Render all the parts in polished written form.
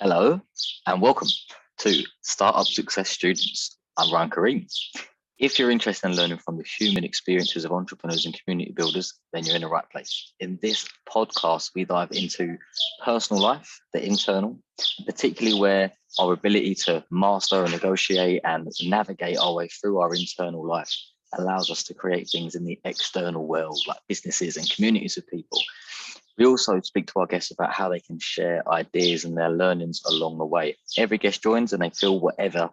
Hello and welcome to Startup Success Students. I'm Ryan Kareem. If you're interested in learning from the human experiences of entrepreneurs and community builders, then you're in the right place. In this podcast, we dive into personal life, the internal, particularly where our ability to master and negotiate and navigate our way through our internal life allows us to create things in the external world, like businesses and communities of people. We also speak to our guests about how they can share ideas and their learnings along the way. Every guest joins and they feel whatever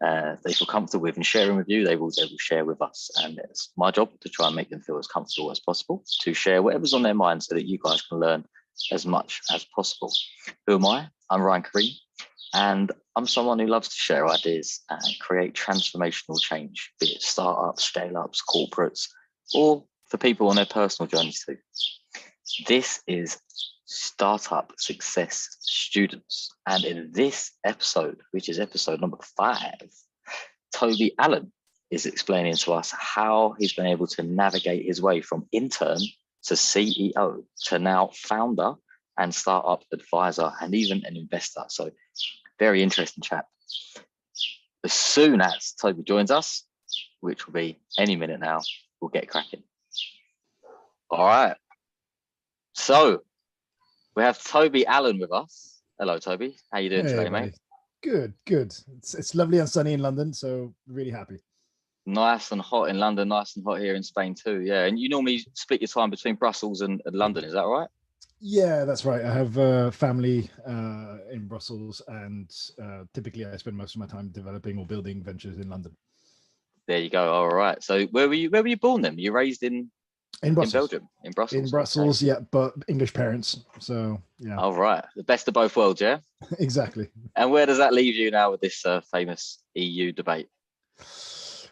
they feel comfortable with and sharing with you, they will share with us. And it's my job to try and make them feel as comfortable as possible to share whatever's on their mind so that you guys can learn as much as possible. Who am I? I'm Ryan Kareem, and I'm someone who loves to share ideas and create transformational change, be it startups, scale-ups, corporates, or for people on their personal journeys too. This is Startup Success Students. And in this episode, which is episode number 5, Toby Allen is explaining to us how he's been able to navigate his way from intern to CEO to now founder and startup advisor and even an investor. So very interesting chat. As soon as Toby joins us, which will be any minute now, we'll get cracking. All right. So we have Toby Allen with us. Hello, Toby. How you doing today, buddy. Mate? Good. It's lovely and sunny in London, so really happy. Nice and hot in London, nice and hot here in Spain too. Yeah, and you normally split your time between Brussels and London, is that right? Yeah, that's right. I have family in Brussels, and typically I spend most of my time developing or building ventures in London. There you go. All right. So where were you born then? Were you raised in Brussels. Belgium? In Brussels. In Brussels, Okay. yeah, but English parents. So yeah. All right. The best of both worlds, yeah? Exactly. And where does that leave you now with this famous EU debate?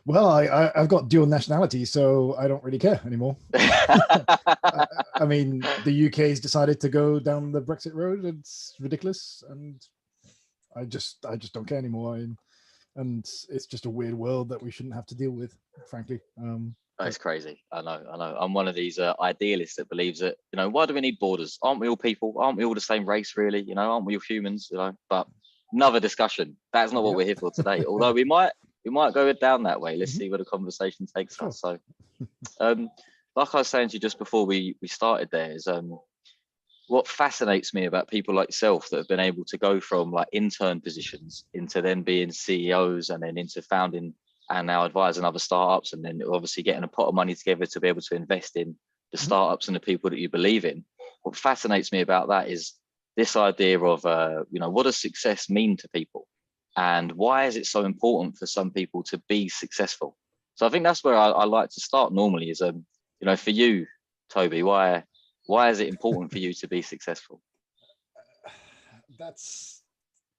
Well, I've got dual nationality, so I don't really care anymore. I mean, the UK's decided to go down the Brexit road. It's ridiculous, and I just don't care anymore. And it's just a weird world that we shouldn't have to deal with, frankly. That's crazy. I know. I'm one of these idealists that believes that, why do we need borders? Aren't we all people? Aren't we all the same race, really? Aren't we all humans? But another discussion. That's not what we're here for today. Although we might go down that way. Let's see where the conversation takes us. So, like I was saying to you just before we started there is what fascinates me about people like yourself that have been able to go from like intern positions into then being CEOs and then into founding and now advising other startups, and then obviously getting a pot of money together to be able to invest in the startups and the people that you believe in. What fascinates me about that is this idea of, what does success mean to people? And why is it so important for some people to be successful? So I think that's where I like to start normally is, for you, Toby, why is it important for you to be successful? That's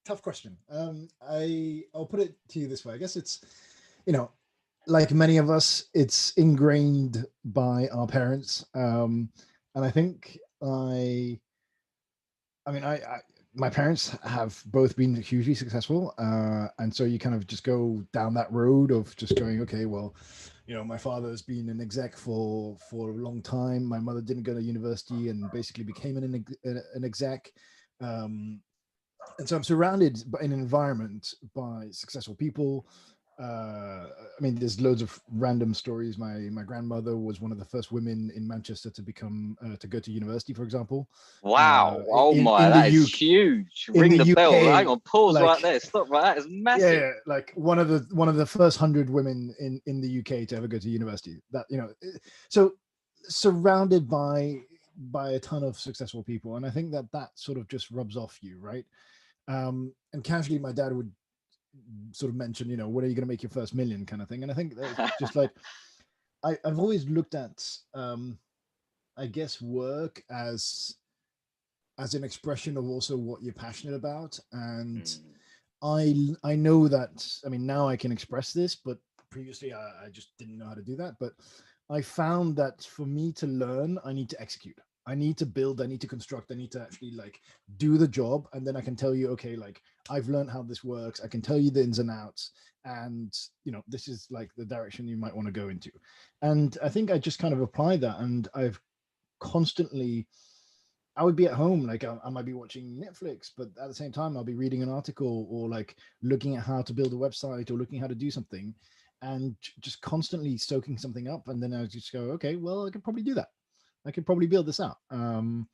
a tough question. I'll put it to you this way. I guess it's, like many of us, it's ingrained by our parents. And I think my parents have both been hugely successful. And so you kind of just go down that road of just going, okay, well, my father's been an exec for a long time. My mother didn't go to university and basically became an exec. And so I'm surrounded by an environment by successful people. There's loads of random stories. My grandmother was one of the first women in Manchester to become to go to university, for example. Wow! That is huge. Ring the bell. Hang on, pause right there. Stop right. That is massive. Yeah, like one of the first 100 women in the UK to ever go to university. That so surrounded by a ton of successful people, and I think that sort of just rubs off you, right? And casually, my dad would sort of mention, when are you going to make your first million kind of thing. And I think that's just like, I've always looked at, I guess, work as an expression of also what you're passionate about. And I know that, now I can express this, but previously I just didn't know how to do that. But I found that for me to learn, I need to execute. I need to build, I need to construct, I need to actually like do the job. And then I can tell you, okay, like I've learned how this works. I can tell you the ins and outs. And, this is like the direction you might want to go into. And I think I just kind of apply that. And I've constantly I would be at home, like I might be watching Netflix, but at the same time, I'll be reading an article or like looking at how to build a website or looking how to do something, and just constantly stoking something up. And then I just go, okay, well, I could probably do that. I could probably build this out, and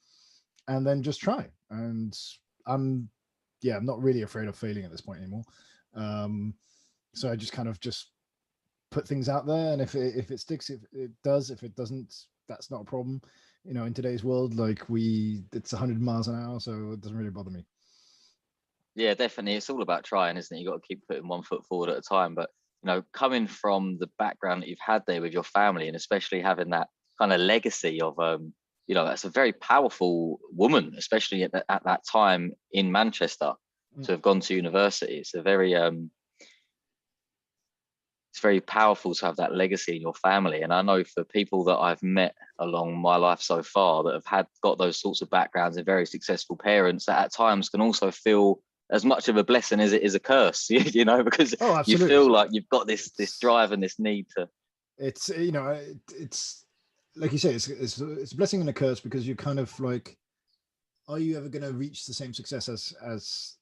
then just try. And I'm, yeah, I'm not really afraid of failing at this point anymore. So I just kind of just put things out there, and if it sticks, it does. If it doesn't, that's not a problem. In today's world, like it's 100 miles an hour, so it doesn't really bother me. Yeah, definitely. It's all about trying, isn't it? You got to keep putting one foot forward at a time. But coming from the background that you've had there with your family, and especially having that kind of legacy of, that's a very powerful woman, especially at that time in Manchester, to have gone to university. It's very powerful to have that legacy in your family. And I know for people that I've met along my life so far that have got those sorts of backgrounds and very successful parents, that at times can also feel as much of a blessing as it is a curse, because you feel like you've got this drive and this need to. It's it's like you say, it's a blessing and a curse, because you're kind of like, are you ever going to reach the same success as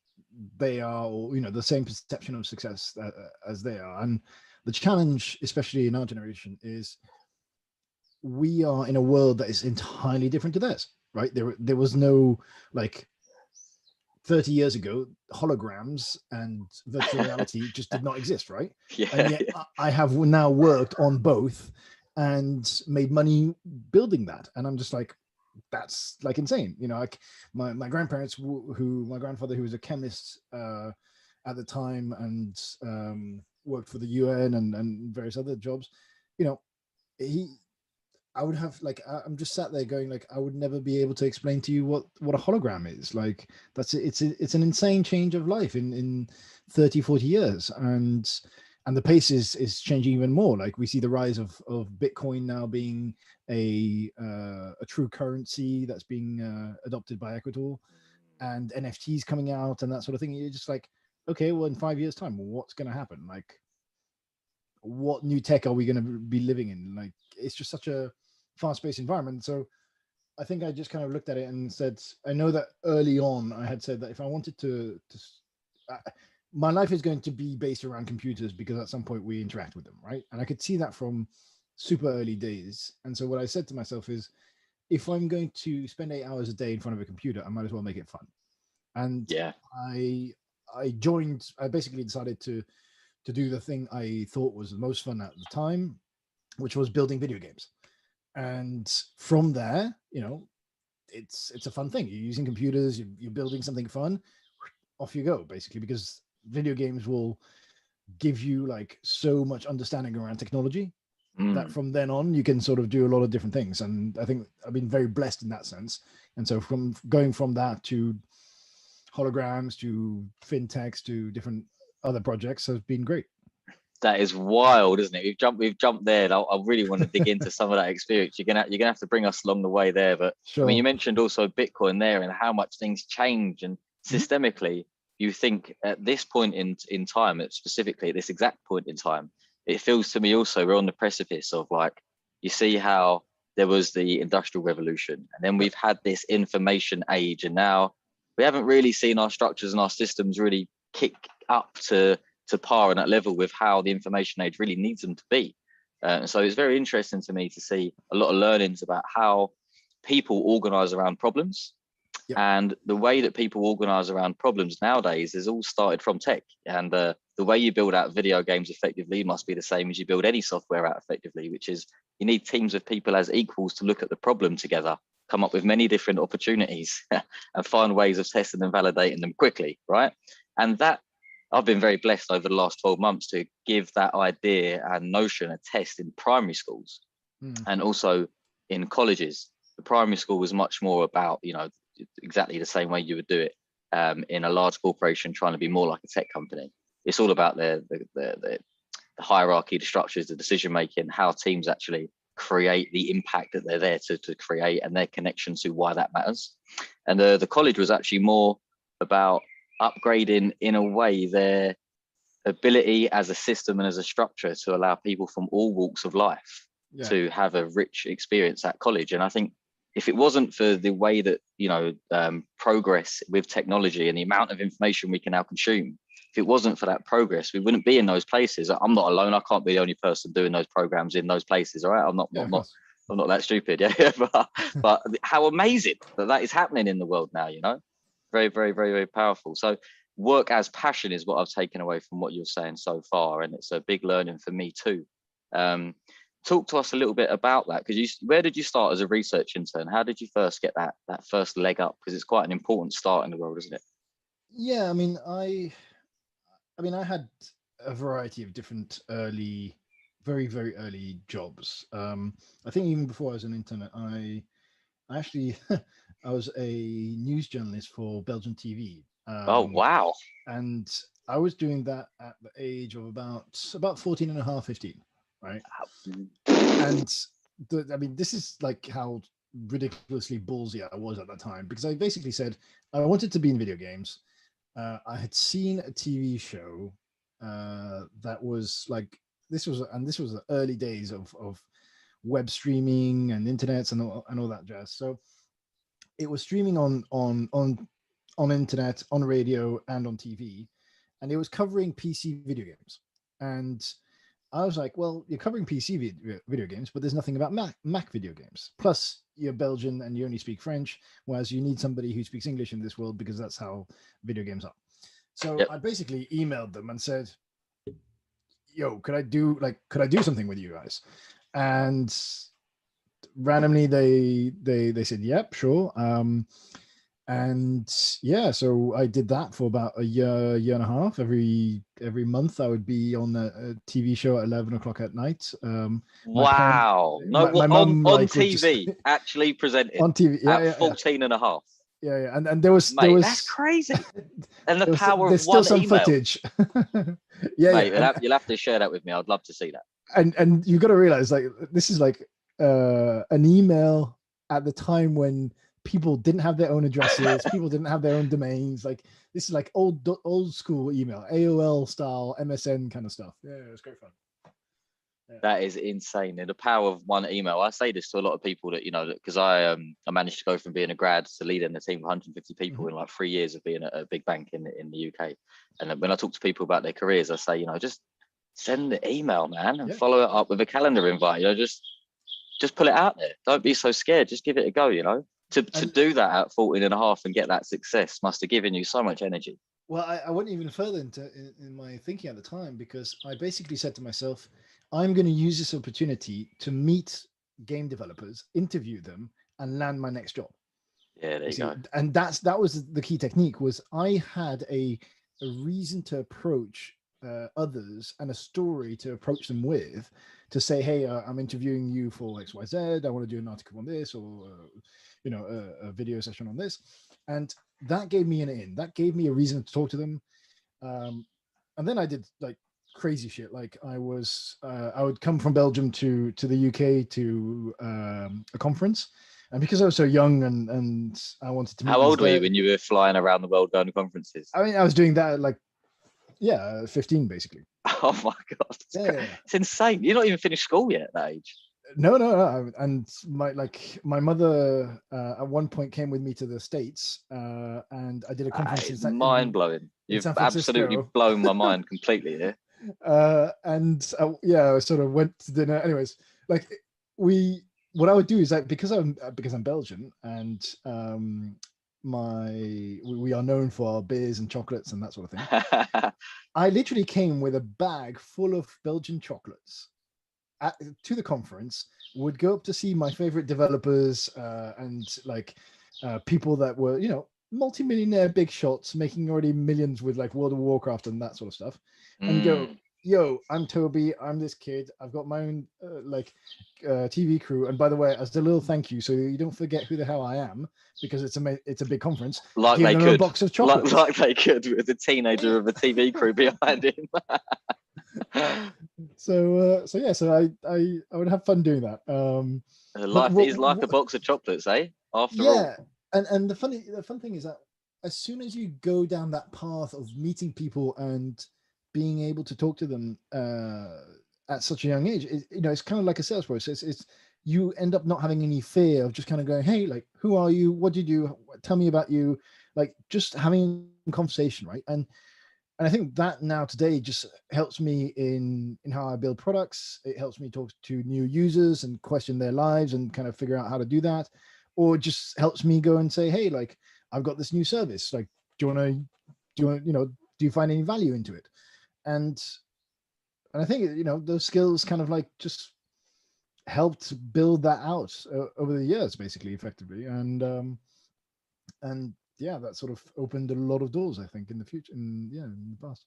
they are, or the same perception of success as they are? And the challenge, especially in our generation, is we are in a world that is entirely different to theirs, right? There was no, like, 30 years ago, holograms and virtual reality just did not exist, right? Yeah, and yet I have now worked on both and made money building that. And I'm just like, that's like insane. Like my grandparents, my grandfather, who was a chemist at the time, and worked for the UN and various other jobs, I would have, like, I'm just sat there going, like, I would never be able to explain to you what a hologram is. Like, it's an insane change of life in 30, 40 years. And the pace is changing even more. Like, we see the rise of Bitcoin now being a true currency that's being adopted by Ecuador, and NFTs coming out and that sort of thing. You're just like, okay, well, in 5 years' time, what's going to happen? Like, what new tech are we going to be living in? Like, it's just such a fast-paced environment. So I think I just kind of looked at it and said, I know that early on I had said that if I wanted to my life is going to be based around computers, because at some point we interact with them, right? And I could see that from super early days. And so what I said to myself is, if I'm going to spend 8 hours a day in front of a computer, I might as well make it fun. And yeah, I basically decided to do the thing I thought was the most fun at the time, which was building video games. And from there, it's a fun thing. You're using computers, you're building something fun, off you go, basically, because video games will give you like so much understanding around technology that from then on you can sort of do a lot of different things. And I think I've been very blessed in that sense. And so from going from that to holograms to fintechs to different other projects has been great. That is wild, isn't it? We've jumped there. I really want to dig into some of that experience. You're gonna have to bring us along the way there. But sure. I mean, you mentioned also Bitcoin there and how much things change, and systemically, you think at this point in time, specifically at this exact point in time, it feels to me also we're on the precipice of, like, you see how there was the Industrial Revolution, and then we've had this information age, and now we haven't really seen our structures and our systems really kick up to par and at level with how the information age really needs them to be. So it's very interesting to me to see a lot of learnings about how people organize around problems. Yep. And the way that people organize around problems nowadays is all started from tech. And the way you build out video games effectively must be the same as you build any software out effectively, which is you need teams of people as equals to look at the problem together, come up with many different opportunities and find ways of testing and validating them quickly, right? And that, I've been very blessed over the last 12 months to give that idea and notion a test in primary schools and also in colleges. The primary school was much more about, exactly the same way you would do it in a large corporation trying to be more like a tech company. It's all about the hierarchy, the structures, the decision making, how teams actually create the impact that they're there to create, and their connection to why that matters. And the college was actually more about upgrading, in a way, their ability as a system and as a structure to allow people from all walks of life to have a rich experience at college. And I think if it wasn't for the way that, progress with technology and the amount of information we can now consume, if it wasn't for that progress, we wouldn't be in those places. I'm not alone. I can't be the only person doing those programs in those places. All right. I'm not that stupid. Yeah. but how amazing that is happening in the world now, very, very, very, very powerful. So work as passion is what I've taken away from what you're saying so far. And it's a big learning for me too. Talk to us a little bit about that, because where did you start as a research intern? How did you first get that first leg up? Because it's quite an important start in the world, isn't it? Yeah, I mean, I had a variety of different very, very early jobs. I think even before I was an intern, I actually I was a news journalist for Belgian TV. Oh, wow. And I was doing that at the age of about 14 and a half, 15, right? And this is like how ridiculously ballsy I was at that time, because I basically said I wanted to be in video games. I had seen a TV show that was like, this was the early days of web streaming and internets and all that jazz. So it was streaming on internet, on radio, and on TV, and it was covering PC video games. And I was like, well, you're covering PC video games, but there's nothing about Mac video games. Plus, you're Belgian and you only speak French, whereas you need somebody who speaks English in this world, because that's how video games are. So I basically emailed them and said, yo, could I do something with you guys? And randomly they said, yep, sure. And yeah, so I did that for about a year and a half. Every month I would be on a TV show at 11 o'clock at night. Wow. My mum, on TV, actually presented on TV at 14 and a half. Yeah. And there was that's crazy. And the power of one some email. Footage. Mate, you'll have to share that with me. I'd love to see that. And you've got to realize, like, this is like an email at the time when people didn't have their own addresses, people didn't have their own domains. Like, this is like old school email, AOL style, MSN kind of stuff. Yeah, it was great fun. Yeah. That is insane. And the power of one email. I say this to a lot of people that, because I managed to go from being a grad to leading a team of 150 people in like 3 years of being a big bank in the UK. And when I talk to people about their careers, I say, just send the email, man, and follow it up with a calendar invite. Just put it out there. Don't be so scared. Just give it a go, To do that at 14 and a half and get that success must have given you so much energy. Well, I went even further in my thinking at the time, because I basically said to myself, I'm going to use this opportunity to meet game developers, interview them, and land my next job. Yeah, there you go. And that was the key technique. Was I had a reason to approach others and a story to approach them with, to say, hey, I'm interviewing you for XYZ. I want to do an article on this, or a video session on this. And that gave me an in. That gave me a reason to talk to them. And then I did like crazy shit. Like I would come from Belgium to the UK to a conference. And because I was so young and I wanted to meet. How old were you when you were flying around the world going to conferences? I mean, I was doing that at 15, basically. Oh my God. It's insane. You're not even finished school yet at that age. No. And my mother at one point came with me to the States, and I did a conference. It's mind blowing. You've absolutely blown my mind completely here. And I sort of went to dinner. Anyways, like what I would do is, like, because I'm Belgian, and we are known for our beers and chocolates and that sort of thing. I literally came with a bag full of Belgian chocolates to the conference, would go up to see my favorite developers and people that were, multi-millionaire big shots, making already millions with like World of Warcraft and that sort of stuff, and go, yo, I'm Toby, I'm this kid, I've got my own TV crew, and by the way, as a little thank you, so you don't forget who the hell I am, because it's a big conference, like they could, a box of chocolates. Like they could, with a teenager of a TV crew behind him. So I would have fun doing that. Life is like a box of chocolates, eh? After all. And the fun thing is that as soon as you go down that path of meeting people and being able to talk to them at such a young age, it's kind of like a sales process. It's you end up not having any fear of just kind of going, hey, like, who are you? What do you do? Tell me about you. Like, just having conversation, right? And I think that now today just helps me in how I build products. It helps me talk to new users and question their lives and kind of figure out how to do that. Or it just helps me go and say, hey, like, I've got this new service. Like, do you find any value into it? And and I think, those skills kind of like just helped build that out over the years, basically, effectively. And yeah, that sort of opened a lot of doors, I think, in the future, in the past.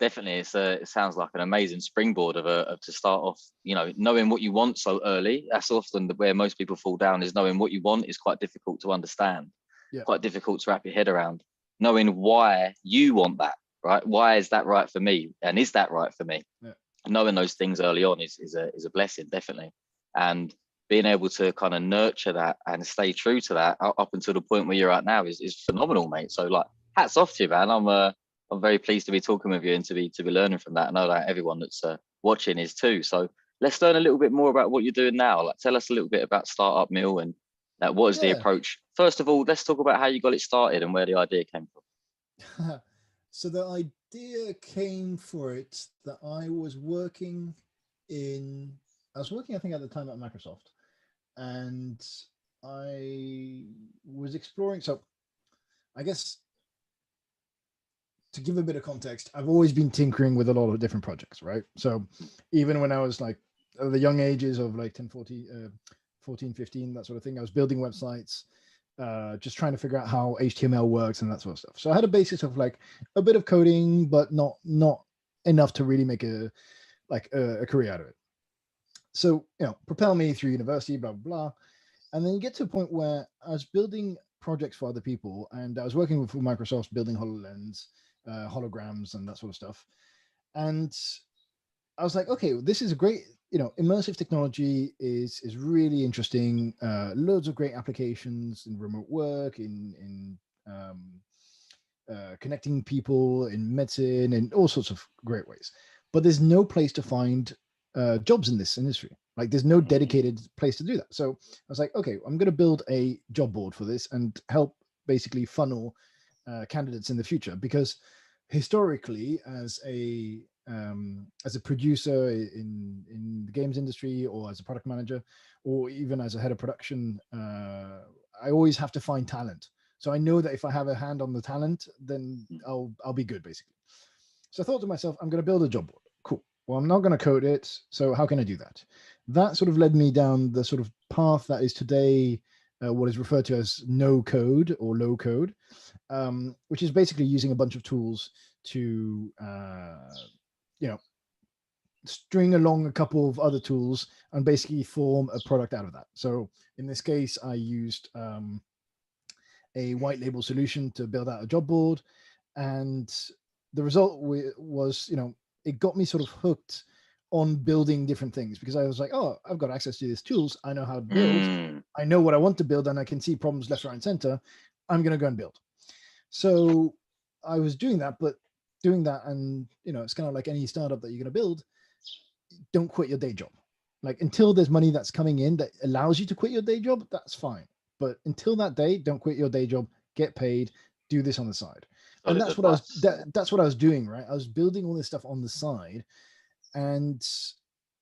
Definitely, it sounds like an amazing springboard of to start off, knowing what you want so early. That's often where most people fall down, is knowing what you want is quite difficult to understand, Yeah. quite difficult to wrap your head around. Knowing why you want that, right? Why is that right for me? And is that right for me? Yeah. Knowing those things early on is a blessing, definitely. And being able to kind of nurture that and stay true to that up until the point where you're at now is phenomenal, mate. So, like, hats off to you, man. I'm very pleased to be talking with you and to be learning from that. I know that everyone that's watching is too. So let's learn a little bit more about what you're doing now. Like, tell us a little bit about Startup Mill and what is the approach. First of all, let's talk about how you got it started and where the idea came from. So the idea came for it that I was working, I think at the time at Microsoft, and I was exploring. So I guess, to give a bit of context, I've always been tinkering with a lot of different projects, right? So even when I was like at the young ages of like 10, 14, 15, that sort of thing, I was building websites, just trying to figure out how HTML works and that sort of stuff. So I had a basis of like a bit of coding, but not enough to really make a career out of it. So, propel me through university, blah, blah, blah. And then you get to a point where I was building projects for other people, and I was working with Microsoft building HoloLens, holograms and that sort of stuff. And I was like, okay, this is a great, immersive technology is really interesting. Loads of great applications in remote work, in connecting people, in medicine, in all sorts of great ways. But there's no place to find jobs in this industry. Like, there's no dedicated place to do that. So I was like, okay, I'm going to build a job board for this and help basically funnel candidates in the future. Because historically, as a producer in the games industry, or as a product manager, or even as a head of production, I always have to find talent. So I know that if I have a hand on the talent, then I'll be good, basically. So I thought to myself, I'm going to build a job board. Cool. Well, I'm not going to code it. So how can I do that? That sort of led me down the sort of path that is today what is referred to as no code or low code, which is basically using a bunch of tools to, string along a couple of other tools and basically form a product out of that. So in this case, I used a white label solution to build out a job board. And the result was, it got me sort of hooked on building different things, because I was like, oh, I've got access to these tools. I know how to build. I know what I want to build, and I can see problems left, right, and center. I'm going to go and build. So I was doing that, and, it's kind of like any startup that you're going to build. Don't quit your day job. Like, until there's money that's coming in that allows you to quit your day job, that's fine. But until that day, don't quit your day job. Get paid. Do this on the side. And that's what that's what I was doing, right? I was building all this stuff on the side, and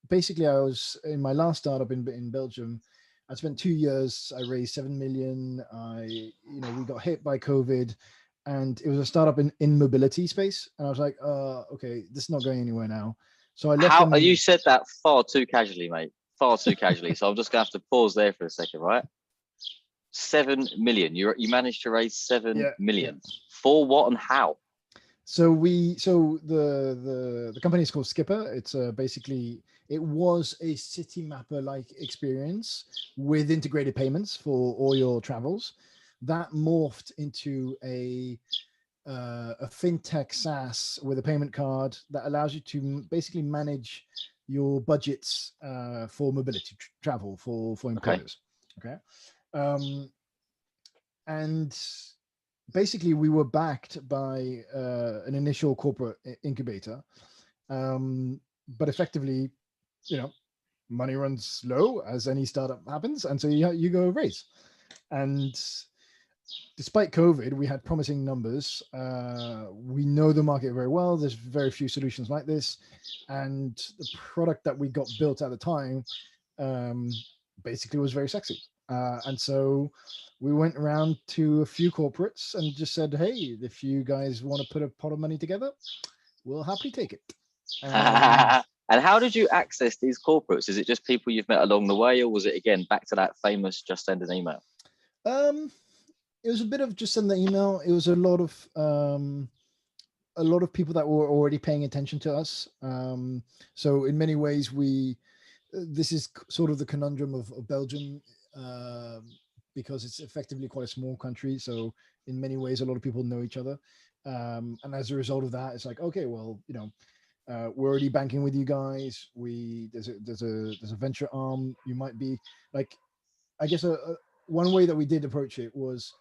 basically, I was in my last startup in Belgium. I spent 2 years. I raised 7 million. We got hit by COVID, and it was a startup in mobility space. And I was like, okay, this is not going anywhere now. So I left. You said that far too casually, mate. Far too casually. So I'm just gonna have to pause there for a second, right? 7 million. You managed to raise 7 million. For what and how? So the company is called Skipper. It's basically, it was a city mapper like experience with integrated payments for all your travels. That morphed into a fintech SaaS with a payment card that allows you to basically manage your budgets for mobility travel for employers. Okay. And basically, we were backed by an initial corporate incubator, but effectively, money runs low, as any startup happens, and so you go raise. And despite COVID, we had promising numbers. We know the market very well. There's very few solutions like this, and the product that we got built at the time basically was very sexy. And so we went around to a few corporates and just said, "Hey, if you guys want to put a pot of money together, we'll happily take it." And how did you access these corporates? Is it just people you've met along the way, or was it again back to that famous just send an email? It was a bit of just send the email. It was a lot of people that were already paying attention to us. So in many ways, this is sort of the conundrum of Belgium, because it's effectively quite a small country. So in many ways, a lot of people know each other. And as a result of that, it's like, okay, well, we're already banking with you guys. There's a venture arm. You might be like, I guess one way that we did approach it was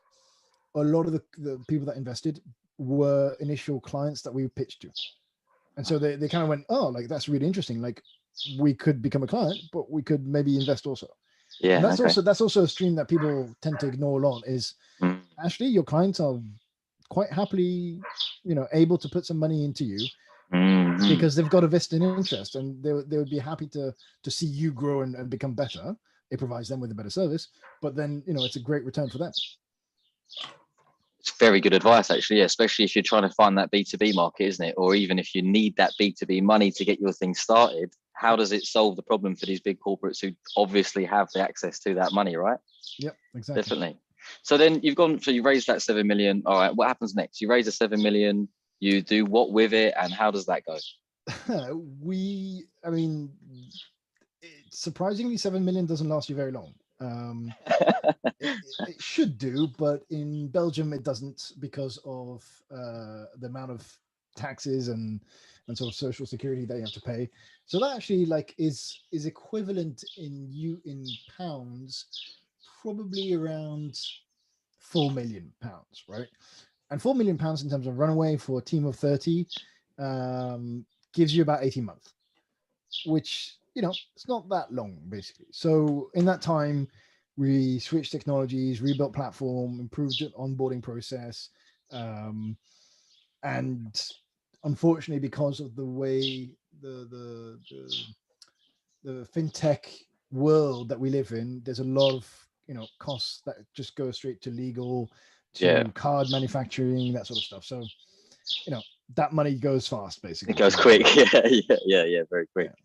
a lot of the people that invested were initial clients that we pitched to. And so they kind of went, oh, like, that's really interesting. Like, we could become a client, but we could maybe invest also. Yeah. And that's also a stream that people tend to ignore a lot, is actually your clients are quite happily, able to put some money into you because they've got a vested interest, and they would be happy to see you grow and become better. It provides them with a better service, but then, it's a great return for them. It's very good advice, actually, especially if you're trying to find that B2B market, isn't it? Or even if you need that B2B money to get your thing started, how does it solve the problem for these big corporates who obviously have the access to that money, right? Yep, exactly. Definitely. So then you raised that 7 million. All right, what happens next? You raise the 7 million, you do what with it, and how does that go? Surprisingly, 7 million doesn't last you very long. It should do, but in Belgium it doesn't, because of the amount of taxes and sort of social security that you have to pay. So that actually is equivalent in pounds, probably around £4 million, right? And £4 million in terms of runaway for a team of 30 gives you about 18 months, which, it's not that long, basically. So in that time, we switched technologies, rebuilt platform, improved the onboarding process. And unfortunately, because of the way the fintech world that we live in, there's a lot of, costs that just go straight to legal, to card manufacturing, that sort of stuff. So, that money goes fast, basically. It goes quick. Yeah, very quick. Yeah.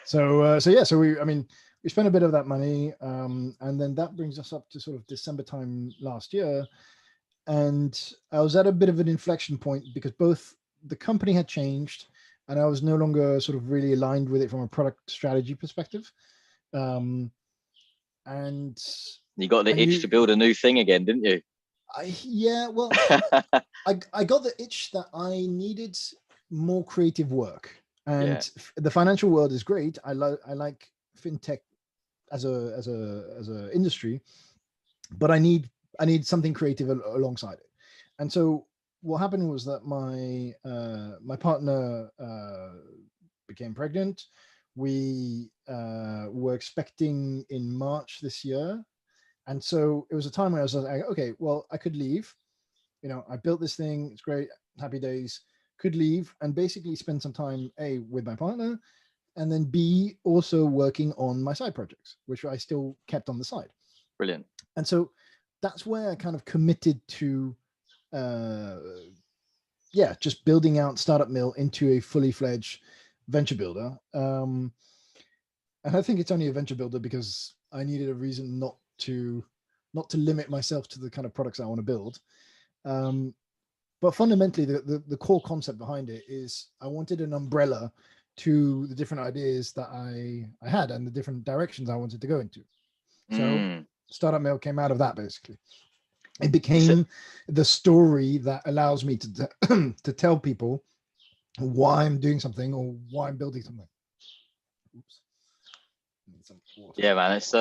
So we spent a bit of that money, and then that brings us up to sort of December time last year, and I was at a bit of an inflection point, because both the company had changed, and I was no longer sort of really aligned with it from a product strategy perspective. And you got the itch to build a new thing again, didn't you? I got the itch that I needed more creative work. And the financial world is great. I like fintech as a industry, but I need something creative alongside it. And so what happened was that my partner became pregnant. We were expecting in March this year, and so it was a time where I was like, okay, well, I could leave. I built this thing. It's great. Happy days. Could leave and basically spend some time, A, with my partner, and then B, also working on my side projects, which I still kept on the side. Brilliant. And so that's where I kind of committed to, just building out Startup Mill into a fully fledged venture builder. And I think it's only a venture builder because I needed a reason not to limit myself to the kind of products I want to build. But fundamentally, the core concept behind it is I wanted an umbrella to the different ideas that I had and the different directions I wanted to go into. So Startup Mail came out of that, basically. It became the story that allows me to tell people why I'm doing something or why I'm building something. Oops. Yeah, man, it's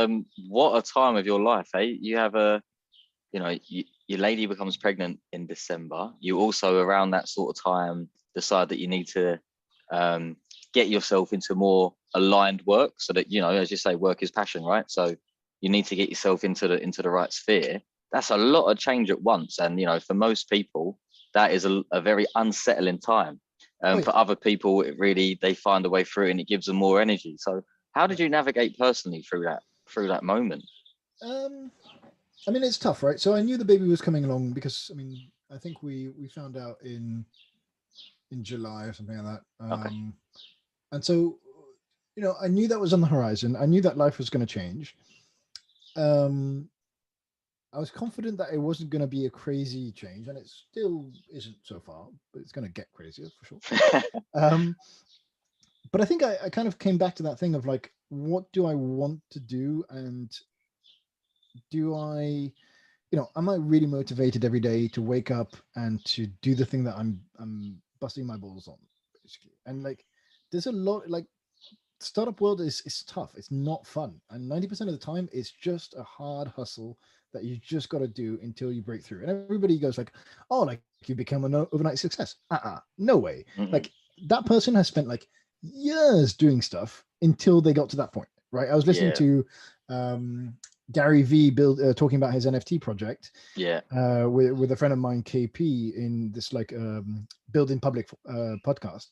what a time of your life, eh? You have your lady becomes pregnant in December. You also, around that sort of time, decide that you need to get yourself into more aligned work, so that, you know, as you say, work is passion, right? So you need to get yourself into the right sphere. That's a lot of change at once, and you know, for most people, that is a very unsettling time. Wait, For other people, it really, they find a way through it and it gives them more energy. So how did you navigate personally through that moment? um, I mean, it's tough, right? So I knew the baby was coming along because, I mean, I think we found out in July or something like that. Okay. And so, you know, I knew that was on the horizon. I knew that life was going to change. Um, I was confident that it wasn't going to be a crazy change, and it still isn't so far, but it's going to get crazier for sure. Um, but I think I kind of came back to that thing of like, what do I want to do, and do I, you know, am I really motivated every day to wake up and to do the thing that I'm busting my balls on, basically? And like, there's a lot, like, startup world is tough. It's not fun, and 90% of the time, it's just a hard hustle that you just got to do until you break through. And everybody goes like, "Oh, like you become an overnight success." No way. Mm-mm. Like that person has spent like years doing stuff until they got to that point, right? I was listening Yeah. to Gary V talking about his NFT project Yeah. with a friend of mine, KP, in this like building public podcast.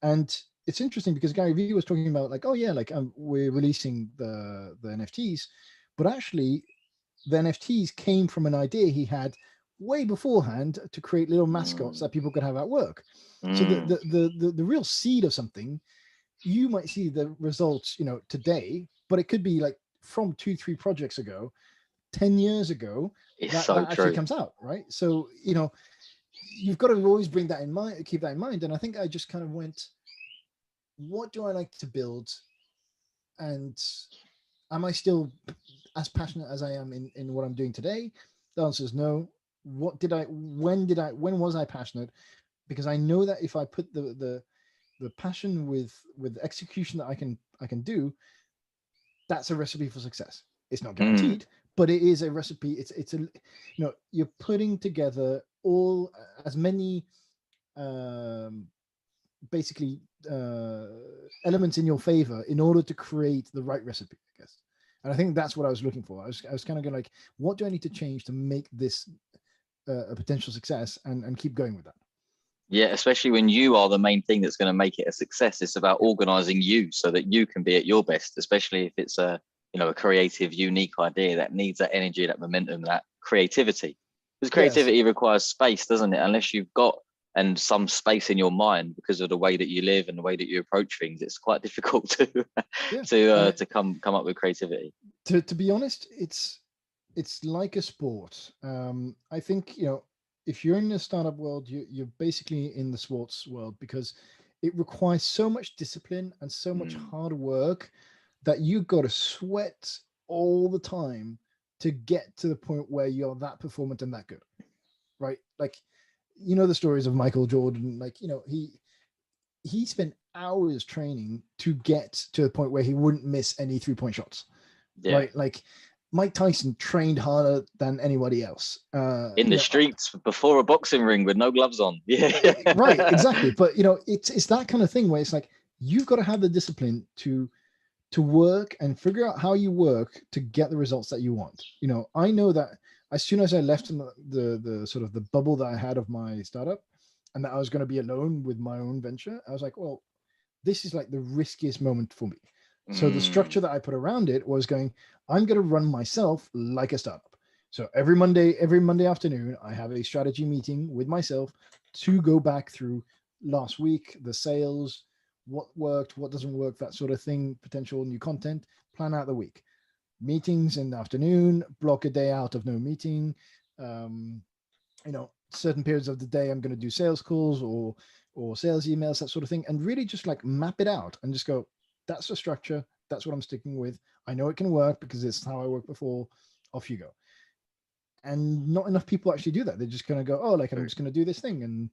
And it's interesting because Gary Vee was talking about like, oh yeah, like we're releasing the NFTs, but actually the NFTs came from an idea he had way beforehand to create little mascots Mm. that people could have at work. So Mm. the real seed of something, you might see the results, you know, today, but it could be like from 2-3 projects ago, 10 years ago, It's that so actually true. comes out, right? So, you know, you've got to always bring that in mind, keep that in mind. And I think I just kind of went, what do I like to build? And am I still as passionate as I am in what I'm doing today? The answer is no. When was I passionate? Because I know that if I put the passion with execution that I can do, that's a recipe for success. It's not Mm. guaranteed, but it is a recipe. It's a, you know, you're putting together all as many um basically uh, elements in your favor in order to create the right recipe, I guess. And I think that's what I was looking for. I was kind of going like, what do I need to change to make this a potential success, and keep going with that. Yeah, especially when you are the main thing that's going to make it a success. It's about organizing you so that you can be at your best, especially if it's a, you know, a creative, unique idea that needs that energy, that momentum, that creativity. Because Yes. creativity requires space, doesn't it? Unless you've got and some space in your mind because of the way that you live and the way that you approach things, it's quite difficult to Yeah. And to come up with creativity. to be honest, it's like a sport. I think, you know, if you're in the startup world, you're basically in the sports world, because it requires so much discipline and so much Mm. hard work that you've got to sweat all the time to get to the point where you're that performant and that good, right? Like, you know, the stories of Michael Jordan, like, you know, he spent hours training to get to the point where he wouldn't miss any 3-point shots, Yeah. right? Like Mike Tyson trained harder than anybody else. In You the know, streets before a boxing ring with no gloves on. Yeah. right, exactly. But you know, it's that kind of thing where it's like you've got to have the discipline to work and figure out how you work to get the results that you want. You know, I know that as soon as I left the sort of the bubble that I had of my startup, and that I was going to be alone with my own venture, I was like, well, this is like the riskiest moment for me. So the Mm. structure that I put around it was going, I'm going to run myself like a startup. So every Monday afternoon, I have a strategy meeting with myself to go back through last week, the sales, what worked, what doesn't work, that sort of thing, potential new content, plan out the week. Meetings in the afternoon, block a day out of no meeting. Um, you know, certain periods of the day I'm going to do sales calls or sales emails, that sort of thing, and really just like map it out and just go, that's the structure, that's what I'm sticking with. I know it can work because it's how I worked before. Off you go. And not enough people actually do that. They're just going to go, oh, like I'm True. just going to do this thing and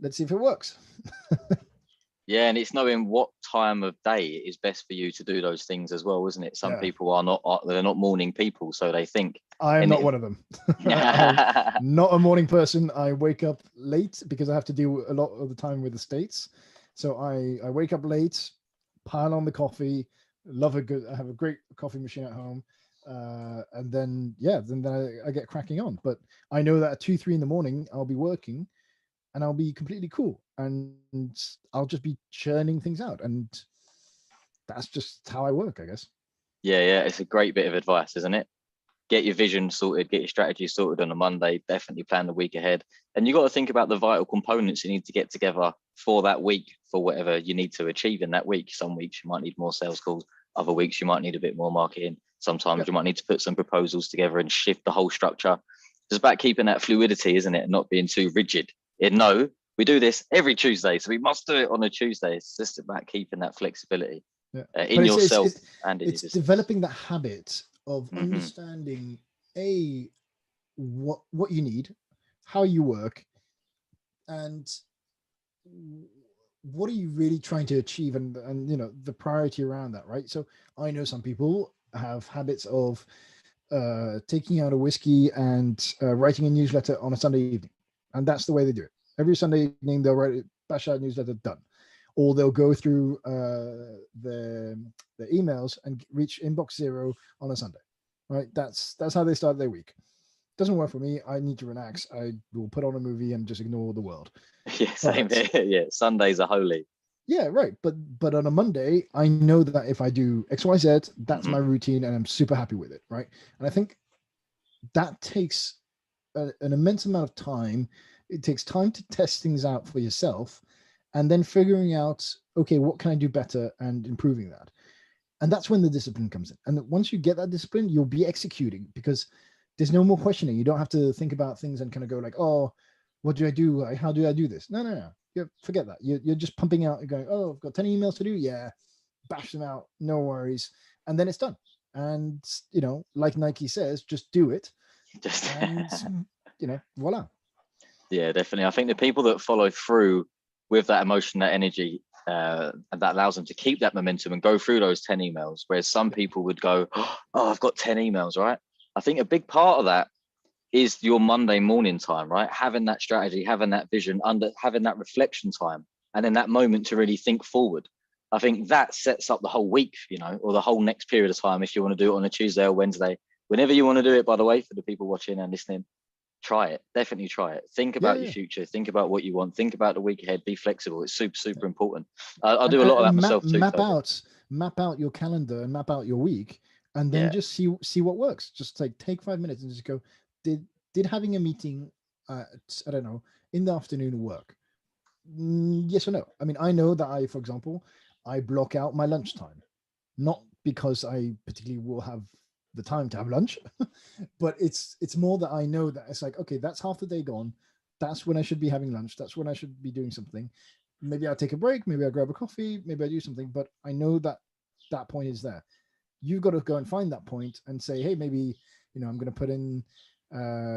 let's see if it works. Yeah, and it's knowing what time of day is best for you to do those things as well, isn't it? Some Yeah, people they're not morning people, so they think. I am And not one of them. I'm not a morning person. I wake up late because I have to deal a lot of the time with the States. So I wake up late, pile on the coffee, I have a great coffee machine at home. And then, I get cracking on. But I know that at 2, 3 in the morning, I'll be working and I'll be completely cool. And I'll just be churning things out. And that's just how I work, I guess. Yeah, it's a great bit of advice, isn't it? Get your vision sorted, get your strategy sorted on a Monday, definitely plan the week ahead. And you got to think about the vital components you need to get together for that week, for whatever you need to achieve in that week. Some weeks you might need more sales calls, other weeks you might need a bit more marketing. Sometimes you might need to put some proposals together and shift the whole structure. It's about keeping that fluidity, isn't it? Not being too rigid. No, we do this every Tuesday, so we must do it on a Tuesday. It's just about keeping that flexibility in yourself and in your business. Developing that habit of understanding what you need, how you work, and what are you really trying to achieve, and the priority around that, right? So I know some people have habits of taking out a whiskey and writing a newsletter on a Sunday evening, and that's the way they do it. Every Sunday evening they'll bash out a newsletter, done. Or they'll go through the emails and reach inbox 0 on a Sunday, right? That's how they start their week. Doesn't work for me. I need to relax. I will put on a movie and just ignore the world. Yeah, same here. Yeah, Sundays are holy. Yeah, right. But on a Monday, I know that if I do X, Y, Z, that's my routine, and I'm super happy with it, right? And I think that takes an immense amount of time. It takes time to test things out for yourself, and then figuring out, okay, what can I do better, and improving that. And that's when the discipline comes in. And once you get that discipline, you'll be executing, because there's no more questioning. You don't have to think about things and kind of go like, oh, what do I do? How do I do this? No. Forget that. You're just pumping out and going, oh, I've got 10 emails to do. Yeah, bash them out. No worries. And then it's done. And, like Nike says, just do it. And, voila. Yeah, definitely. I think the people that follow through with that emotion, that energy, that allows them to keep that momentum and go through those 10 emails, whereas some people would go, oh, I've got 10 emails, right? I think a big part of that is your Monday morning time, right? Having that strategy, having that vision, having that reflection time, and then that moment to really think forward. I think that sets up the whole week, or the whole next period of time, if you want to do it on a Tuesday or Wednesday, whenever you want to do it, by the way, for the people watching and listening. Try it. Definitely try it. Think about your future. Think about what you want. Think about the week ahead. Be flexible. It's super, super important. I'll do a lot of that myself too. Map out your calendar and map out your week, and then just see what works. Just take 5 minutes and just go, did having a meeting I don't know, in the afternoon work? Yes or no? I mean, I know that for example, I block out my lunchtime, not because I particularly will have the time to have lunch, but it's more that I know that it's like, okay, that's half the day gone. That's when I should be having lunch. That's when I should be doing something. Maybe I'll take a break. Maybe I'll grab a coffee. Maybe I do something, but I know that that point is there. You've got to go and find that point and say, hey, maybe, I'm going to put in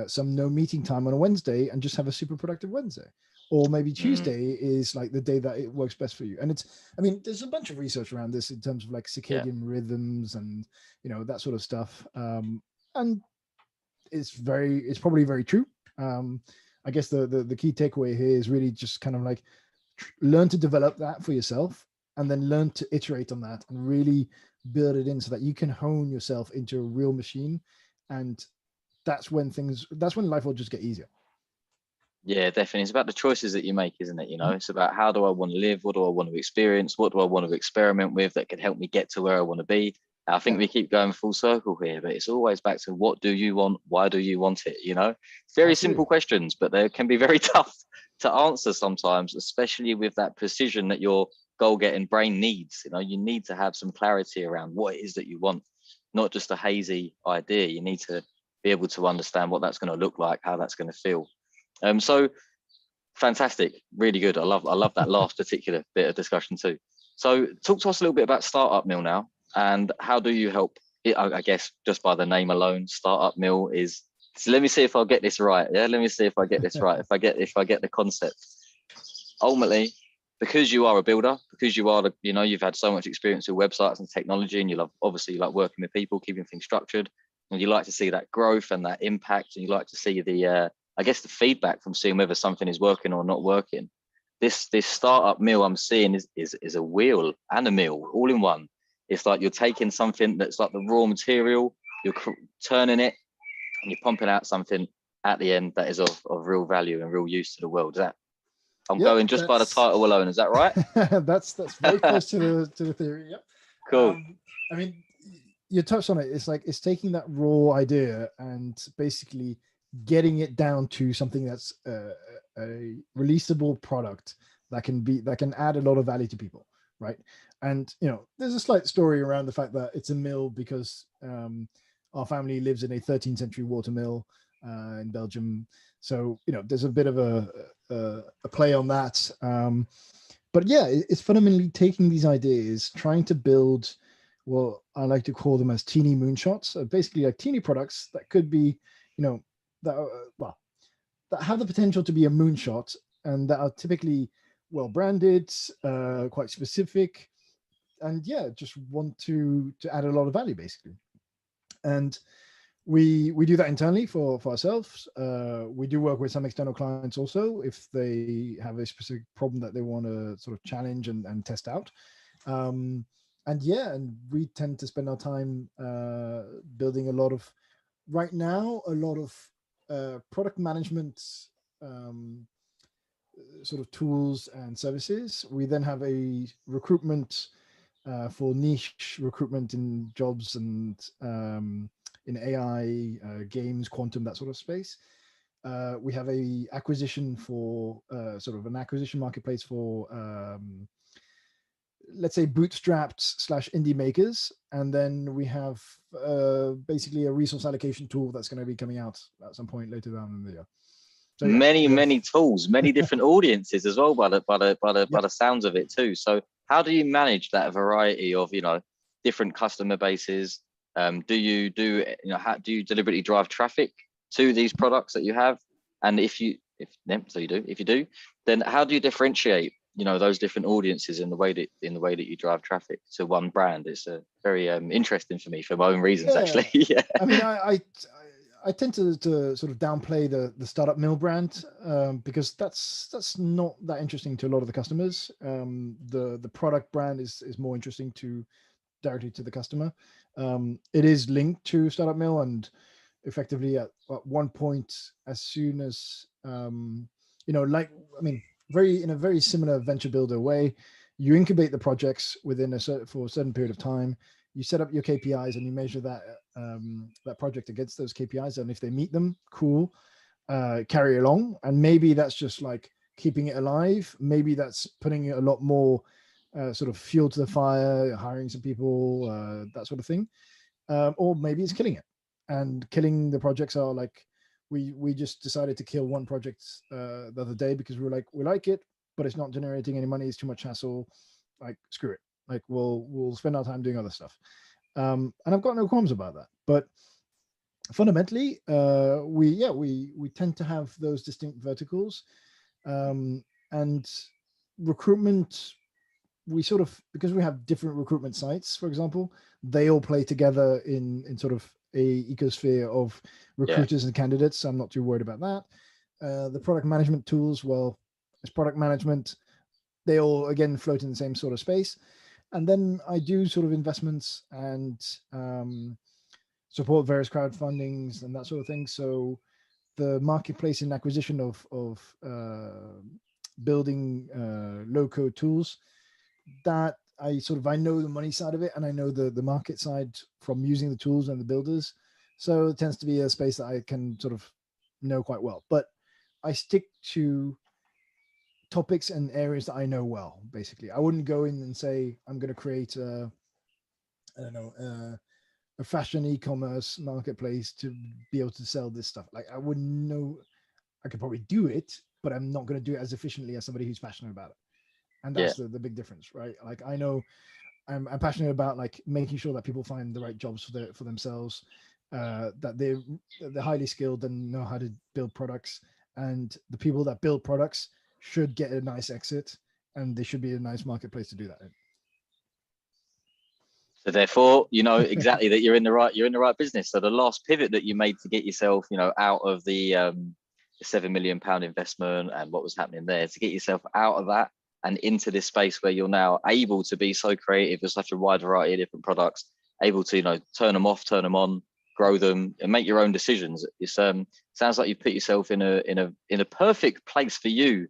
some no meeting time on a Wednesday and just have a super productive Wednesday. Or maybe Tuesday is like the day that it works best for you. And there's a bunch of research around this in terms of like circadian rhythms and, that sort of stuff. And it's probably very true. I guess the key takeaway here is really just kind of like learn to develop that for yourself, and then learn to iterate on that and really build it in so that you can hone yourself into a real machine. And that's when life will just get easier. Yeah, definitely. It's about the choices that you make, isn't it? It's about, how do I want to live? What do I want to experience? What do I want to experiment with that can help me get to where I want to be? I think we keep going full circle here, but it's always back to, what do you want? Why do you want it? Very simple questions, but they can be very tough to answer sometimes, especially with that precision that your goal-getting brain needs. You need to have some clarity around what it is that you want, not just a hazy idea. You need to be able to understand what that's going to look like, how that's going to feel. So fantastic, really good. I love that last particular bit of discussion too. So talk to us a little bit about Startup Mill now, and how do you help it? I guess just by the name alone, Startup Mill is, so let me see if I'll get this right. Let me see if I get this right. If I get the concept. Ultimately, because you are a builder, because you are you've had so much experience with websites and technology, and you like working with people, keeping things structured, and you like to see that growth and that impact, and you like to see the feedback from seeing whether something is working or not working. this startup mill I'm seeing is a wheel and a mill all in one. It's like you're taking something that's like the raw material, you're turning it, and you're pumping out something at the end that is of real value and real use to the world. Is that, I'm going just by the title alone, is that right? That's very close to the theory. Yep. Cool. I mean, you touched on it. It's like it's taking that raw idea and basically getting it down to something that's a releasable product that can add a lot of value to people, right? And there's a slight story around the fact that it's a mill because our family lives in a 13th century water mill in Belgium, so there's a bit of a play on that. But yeah, it's fundamentally taking these ideas, trying to build what I like to call them as teeny moonshots, basically like teeny products that could be, that have the potential to be a moonshot and that are typically well branded, quite specific, and yeah, just want to add a lot of value basically. And we do that internally for ourselves. We do work with some external clients also if they have a specific problem that they want to sort of challenge and test out. And we tend to spend our time building a lot of product management sort of tools and services. We then have a recruitment for niche recruitment in jobs and in AI, games, quantum, that sort of space. We have a acquisition for sort of an acquisition marketplace for let's say bootstrapped / indie makers, and then we have basically a resource allocation tool that's going to be coming out at some point later down in the year. So, yeah, many tools, many different audiences as well by the sounds of it too. So how do you manage that variety of different customer bases? Do you deliberately drive traffic to these products that you have? And if you do, then how do you differentiate those different audiences in the way that you drive traffic to one brand? It's a very interesting for me for my own reasons, actually. Yeah. I mean, I tend to sort of downplay the startup mill brand because that's not that interesting to a lot of the customers. The product brand is more interesting directly to the customer. It is linked to startup mill, and effectively at one point, as soon as in a very similar venture builder way, you incubate the projects for a certain period of time. You set up your KPIs and you measure that project against those KPIs, and if they meet them, cool, carry along. And maybe that's just like keeping it alive. Maybe that's putting a lot more sort of fuel to the fire, hiring some people, that sort of thing. Or maybe it's killing it. And killing the projects are like, we just decided to kill one project the other day because we were like, we like it, but it's not generating any money. It's too much hassle. Like, screw it. Like, we'll spend our time doing other stuff. And I've got no qualms about that. But fundamentally, we tend to have those distinct verticals. And recruitment, we sort of, because we have different recruitment sites, for example, they all play together in sort of a ecosphere of recruiters and candidates. So I'm not too worried about that. The product management tools, well, it's product management. They all, again, float in the same sort of space. And then I do sort of investments and support various crowdfundings and that sort of thing. So the marketplace and acquisition of building low-code tools, that I know the money side of it, and I know the market side from using the tools and the builders. So it tends to be a space that I can sort of know quite well. But I stick to topics and areas that I know well, basically. I wouldn't go in and say, I'm going to create a fashion e-commerce marketplace to be able to sell this stuff. Like, I wouldn't know. I could probably do it, but I'm not going to do it as efficiently as somebody who's passionate about it. And that's the big difference, right? Like, I know I'm passionate about like making sure that people find the right jobs for themselves, that they're highly skilled and know how to build products, and the people that build products should get a nice exit, and they should be a nice marketplace to do that in. So therefore, exactly that you're in the right business. So the last pivot that you made to get yourself, out of the £7 million investment and what was happening there, to get yourself out of that and into this space where you're now able to be so creative with such a wide variety of different products, able to, turn them off, turn them on, grow them, and make your own decisions. It's sounds like you put yourself in a perfect place for you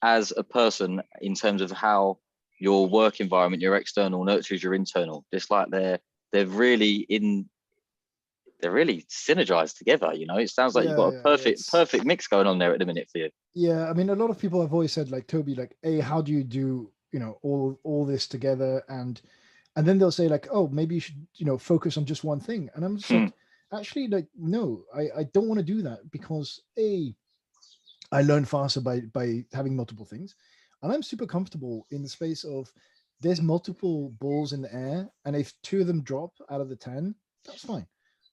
as a person in terms of how your work environment, your external nurtures your internal. Just like they're really synergized together. It sounds like you've got a perfect mix going on there at the minute for you. Yeah, I mean, a lot of people have always said, like, Toby, like, hey, how do you do all this together? And then they'll say, like, oh, maybe you should focus on just one thing. And I'm just like, actually, like, no, I don't want to do that, because I learn faster by having multiple things, and I'm super comfortable in the space of there's multiple balls in the air, and if 2 of them drop out of the 10, that's fine.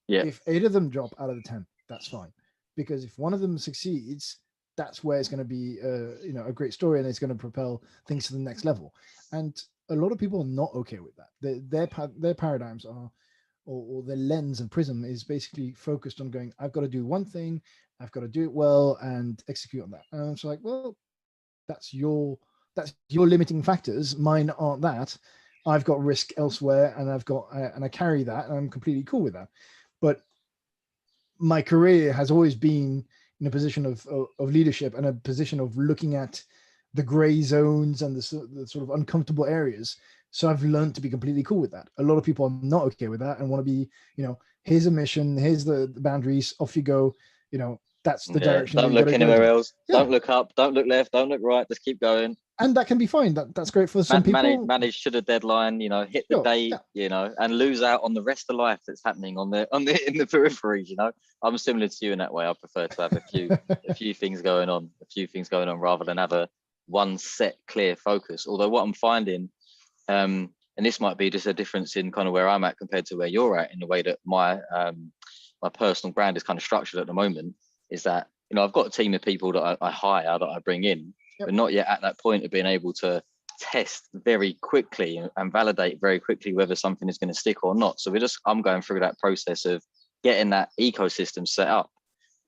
Yeah. If 8 of them drop out of the 10, that's fine, because if one of them succeeds, that's where it's going to be a great story, and it's going to propel things to the next level. And a lot of people are not okay with that. Their paradigms are, or their lens and prism is basically focused on going, I've got to do one thing, I've got to do it well and execute on that. And I'm just like, well, that's your limiting factors. Mine aren't that. I've got risk elsewhere, and I carry that, and I'm completely cool with that. But my career has always been in a position of leadership, and a position of looking at the gray zones and the sort of uncomfortable areas. So I've learned to be completely cool with that. A lot of people are not okay with that and want to be, here's a mission, here's the boundaries, off you go. That's the direction. Don't look anywhere else. Yeah. Don't look up, don't look left, don't look right, just keep going. And that can be fine. That's great for some people. Manage to the deadline, hit the date, and lose out on the rest of life that's happening in the peripheries. I'm similar to you in that way. I prefer to have a few things going on, rather than have one set clear focus. Although what I'm finding, and this might be just a difference in kind of where I'm at compared to where you're at, in the way that my personal brand is kind of structured at the moment, is that I've got a team of people that I hire, that I bring in, but not yet at that point of being able to test very quickly and validate very quickly whether something is going to stick or not. So I'm going through that process of getting that ecosystem set up.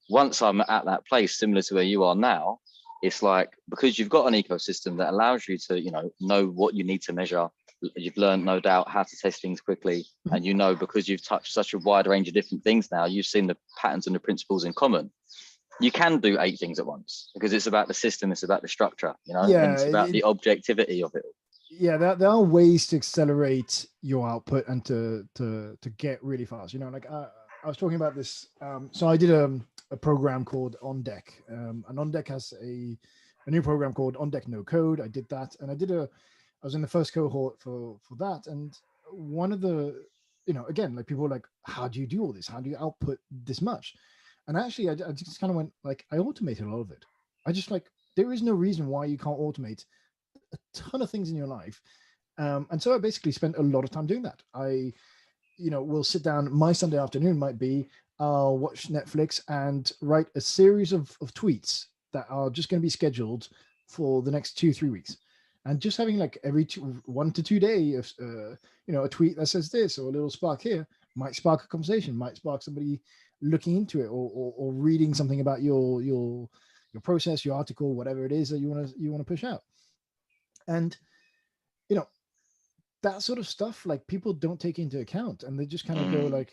Once I'm at that place, similar to where you are now, it's like, because you've got an ecosystem that allows you to know what you need to measure. You've learned, no doubt, how to test things quickly, and because you've touched such a wide range of different things now, you've seen the patterns and the principles in common. You can do 8 things at once, because it's about the system, it's about the structure, and it's about the objectivity of it all. Yeah, there are ways to accelerate your output and to get really fast. I was talking about this. So I did a program called On Deck, and On Deck has a new program called On Deck No Code. I did that, and I was in the first cohort for that. And one of the, again, like, people were like, how do you do all this? How do you output this much? And actually, I just kind of went, like, I automated a lot of it. I just, like, there is no reason why you can't automate a ton of things in your life. And so I basically spent a lot of time doing that. I, will sit down. My Sunday afternoon might be, I'll watch Netflix and write a series of tweets that are just going to be scheduled for the next 2-3 weeks. And just having, like, every 1 to 2 days, a tweet that says this, or a little spark here, might spark a conversation, might spark somebody looking into it, or reading something about your process, your article, whatever it is that you want to push out. And that sort of stuff, like, people don't take into account, and they just kind of go, like,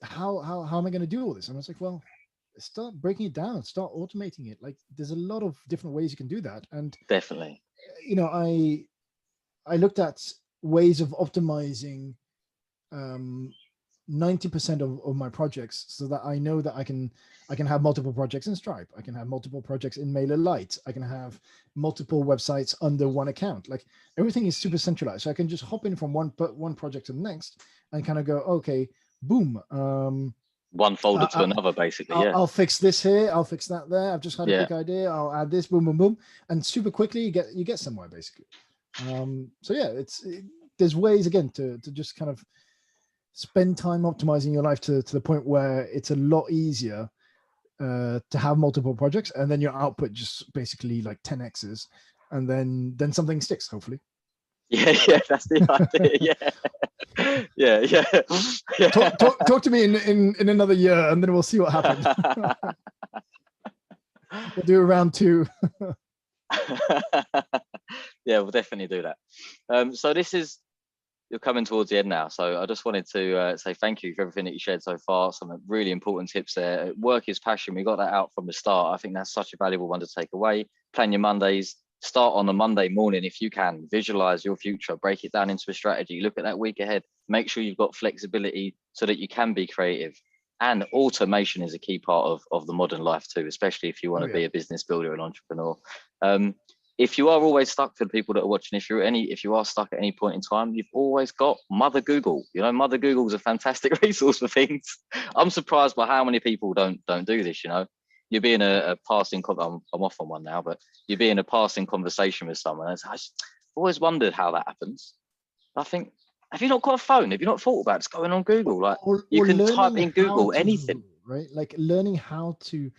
how am I going to do all this? And I was like, well, start breaking it down, start automating it. Like, there's a lot of different ways you can do that. And definitely, I looked at ways of optimizing 90% of my projects, so that I know that I can have multiple projects in Stripe, I can have multiple projects in MailerLite, I can have multiple websites under one account. Like, everything is super centralized, so I can just hop in from one project to the next and kind of go, okay, boom, one folder to another, basically. I'll fix this here, I'll fix that there, I've just had a quick idea, I'll add this, boom, boom, boom, and super quickly you get somewhere, basically. So yeah, there's ways, again, to just kind of spend time optimizing your life to the point where it's a lot easier to have multiple projects, and then your output just basically, like, 10x's, and then something sticks, hopefully. Yeah, that's the idea. Yeah. Talk to me in another year, and then we'll see what happens. We'll do a round 2. Yeah, we'll definitely do that. So you're coming towards the end now. So I just wanted to say thank you for everything that you shared so far. Some really important tips there. Work is passion. We got that out from the start. I think that's such a valuable one to take away. Plan your Mondays. Start on a Monday morning if you can. Visualize your future. Break it down into a strategy. Look at that week ahead. Make sure you've got flexibility so that you can be creative. And automation is a key part of the modern life too, especially if you want to be a business builder and entrepreneur. If you are always stuck, for the people that are watching, if you are stuck at any point in time, you've always got Mother Google. You know, Mother Google is a fantastic resource for things. I'm surprised by how many people don't do this. You know, you're being a passing. I'm off on one now, but you're being a passing conversation with someone. I've always wondered how that happens. I think, have you not got a phone? Have you not thought about just going on Google? Like, you can type in Google anything, right? Like learning how to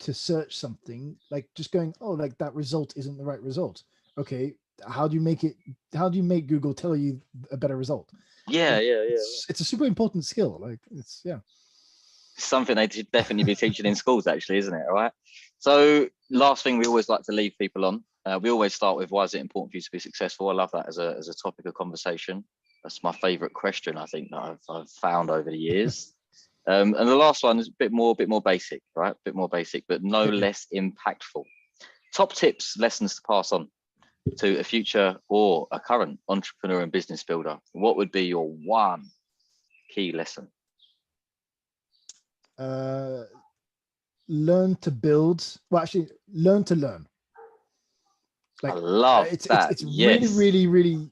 search something, like just going, oh, like that result isn't the right result. Okay, how do you make Google tell you a better result? Yeah. It's a super important skill. Like it's something they should definitely be teaching in schools, actually, isn't it? All right. So last thing we always like to leave people on. We always start with, why is it important for you to be successful? I love that as a topic of conversation. That's my favorite question, I think, that I've found over the years. And the last one is a bit more basic, right? A bit more basic, but no less impactful. Top tips, lessons to pass on to a future or a current entrepreneur and business builder. What would be your one key lesson? Learn to build. Well, actually, learn to learn. Like, I love that. It's really.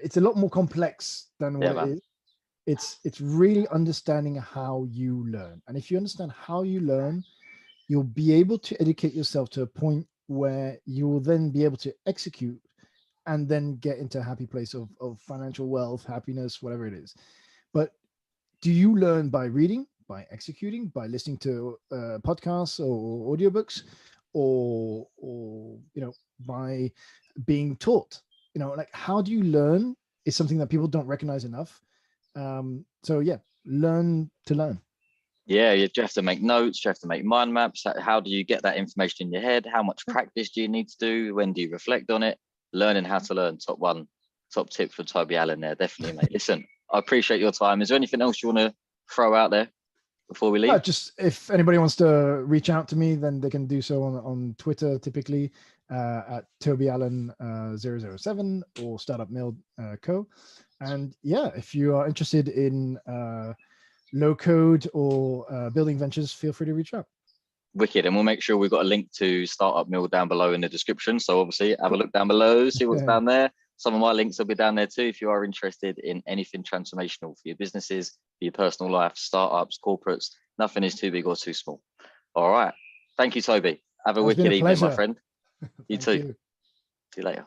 It's a lot more complex than what it is. It's really understanding how you learn, and if you understand how you learn, you'll be able to educate yourself to a point where you will then be able to execute and then get into a happy place of financial wealth, happiness, whatever it is. But do you learn by reading, by executing, by listening to podcasts or audiobooks, or by being taught? Like, how do you learn is something that people don't recognize enough. So yeah, learn to learn. Yeah, you have to make notes, you have to make mind maps. How do you get that information in your head? How much practice do you need to do? When do you reflect on it? Learning how to learn. Top tip for Toby Allen there, definitely, mate. Listen, I appreciate your time. Is there anything else you want to throw out there before we leave? Just if anybody wants to reach out to me, then they can do so on Twitter, typically at Toby Allen 007 or Startup Mill Co. And yeah, if you are interested in low code or building ventures, feel free to reach out. Wicked. And we'll make sure we've got a link to Startup Mill down below in the description. So obviously have a look down below, see what's down there. Some of my links will be down there too if you are interested in anything transformational for your businesses, for your personal life, startups, corporates. Nothing is too big or too small. All right. Thank you, Toby. Have a wicked evening, my friend. You too. See you later.